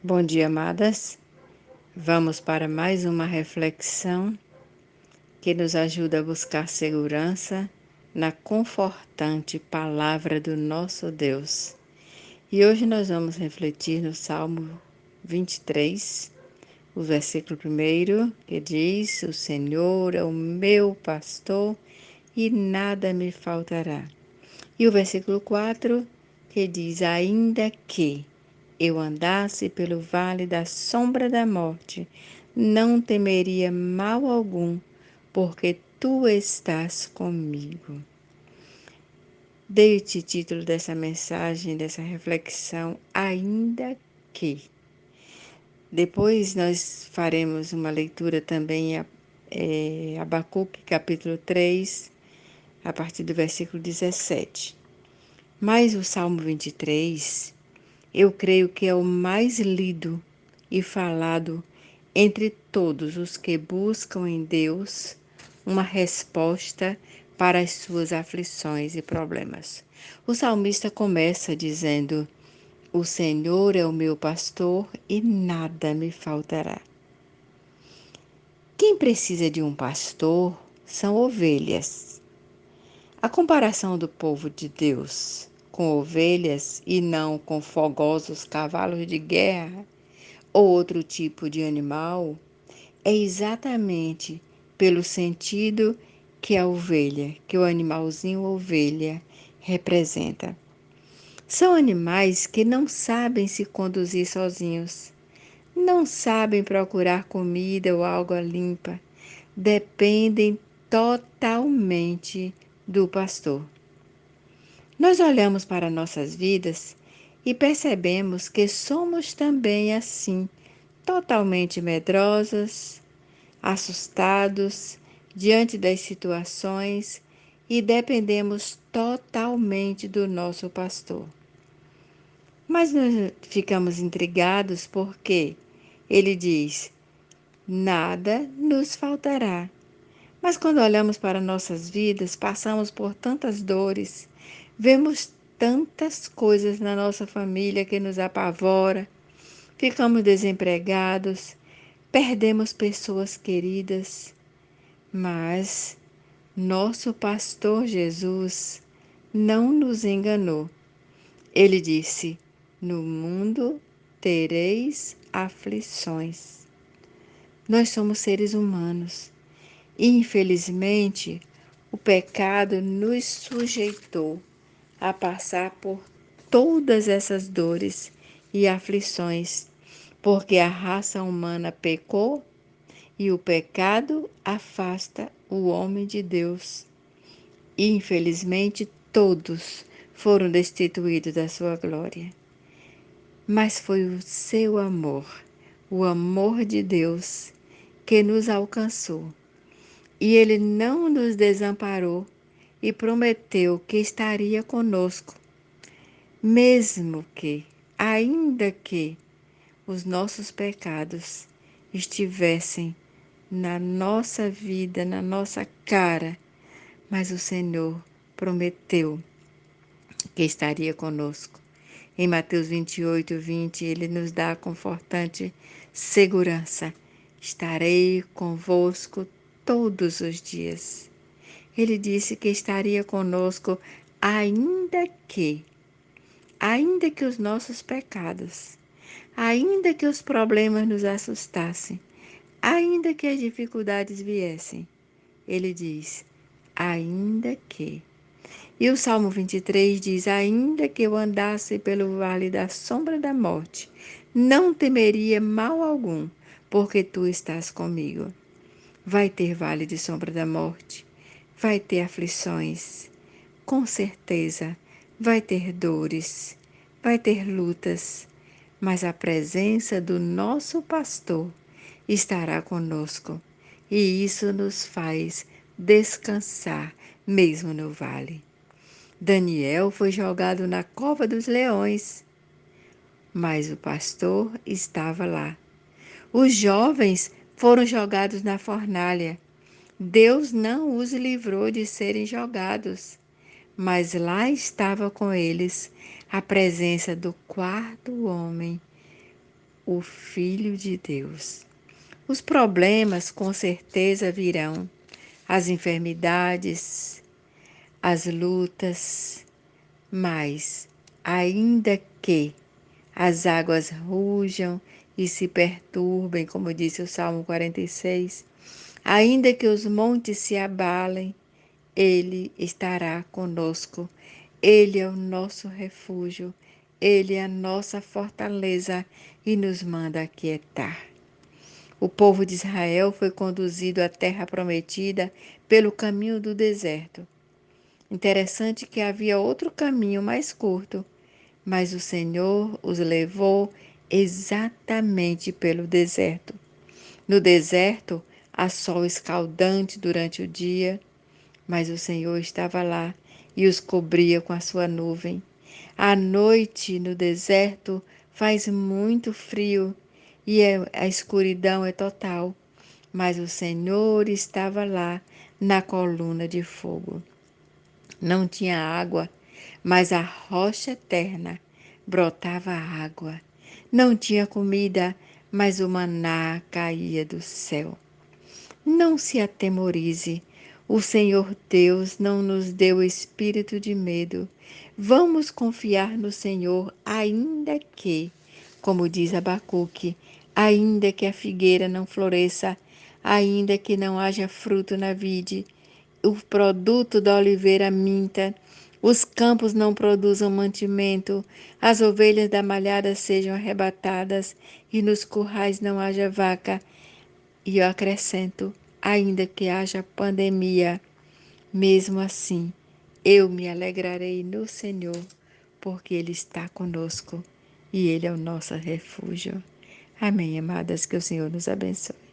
Bom dia, amadas. Vamos para mais uma reflexão que nos ajuda a buscar segurança na confortante palavra do nosso Deus. E hoje nós vamos refletir no Salmo 23, o versículo 1, que diz: O Senhor é o meu pastor e nada me faltará. E o versículo 4, que diz: Ainda que eu andasse pelo vale da sombra da morte, não temeria mal algum, porque tu estás comigo. Dei-te título dessa mensagem, dessa reflexão, ainda que. Depois nós faremos uma leitura também, Abacuque capítulo 3, a partir do versículo 17. Mas o Salmo 23, eu creio que é o mais lido e falado entre todos os que buscam em Deus uma resposta para as suas aflições e problemas. O salmista começa dizendo: O Senhor é o meu pastor e nada me faltará. Quem precisa de um pastor são ovelhas. A comparação do povo de Deus com ovelhas e não com fogosos cavalos de guerra ou outro tipo de animal é exatamente pelo sentido que a ovelha, que o animalzinho ovelha representa. São animais que não sabem se conduzir sozinhos, não sabem procurar comida ou água limpa, dependem totalmente do pastor. Nós olhamos para nossas vidas e percebemos que somos também assim, totalmente medrosas, assustados diante das situações e dependemos totalmente do nosso pastor. Mas nós ficamos intrigados porque ele diz: nada nos faltará. Mas quando olhamos para nossas vidas, passamos por tantas dores, vemos tantas coisas na nossa família que nos apavora, ficamos desempregados, perdemos pessoas queridas, mas nosso pastor Jesus não nos enganou. Ele disse: No mundo tereis aflições. Nós somos seres humanos e, infelizmente, o pecado nos sujeitou a passar por todas essas dores e aflições, porque a raça humana pecou e o pecado afasta o homem de Deus. E, infelizmente, todos foram destituídos da sua glória. Mas foi o seu amor, o amor de Deus, que nos alcançou. E Ele não nos desamparou e prometeu que estaria conosco, mesmo que, ainda que, os nossos pecados estivessem na nossa vida, na nossa cara, mas o Senhor prometeu que estaria conosco. Em Mateus 28:20, ele nos dá a confortante segurança: estarei convosco todos os dias. Ele disse que estaria conosco ainda que os nossos pecados, ainda que os problemas nos assustassem, ainda que as dificuldades viessem. Ele diz: ainda que. E o Salmo 23 diz: Ainda que eu andasse pelo vale da sombra da morte, não temeria mal algum, porque tu estás comigo. Vai ter vale de sombra da morte, vai ter aflições, com certeza, vai ter dores, vai ter lutas, mas a presença do nosso pastor estará conosco, e isso nos faz descansar mesmo no vale. Daniel foi jogado na cova dos leões, mas o pastor estava lá. Os jovens foram jogados na fornalha. Deus não os livrou de serem jogados, mas lá estava com eles a presença do quarto homem, o Filho de Deus. Os problemas com certeza virão, as enfermidades, as lutas, mas ainda que as águas rujam e se perturbem, como disse o Salmo 46, ainda que os montes se abalem, Ele estará conosco. Ele é o nosso refúgio, Ele é a nossa fortaleza e nos manda aquietar. O povo de Israel foi conduzido à terra prometida pelo caminho do deserto. Interessante que havia outro caminho mais curto, mas o Senhor os levou exatamente pelo deserto. No deserto, há sol escaldante durante o dia, mas o Senhor estava lá e os cobria com a sua nuvem. À noite, no deserto, faz muito frio e a escuridão é total, mas o Senhor estava lá na coluna de fogo. Não tinha água, mas a rocha eterna brotava água. Não tinha comida, mas o maná caía do céu. Não se atemorize. O Senhor Deus não nos deu espírito de medo. Vamos confiar no Senhor, ainda que, como diz Abacuque, ainda que a figueira não floresça, ainda que não haja fruto na vide, o produto da oliveira minta, os campos não produzam mantimento, as ovelhas da malhada sejam arrebatadas e nos currais não haja vaca. E eu acrescento, ainda que haja pandemia, mesmo assim, eu me alegrarei no Senhor, porque Ele está conosco e Ele é o nosso refúgio. Amém, amadas, que o Senhor nos abençoe.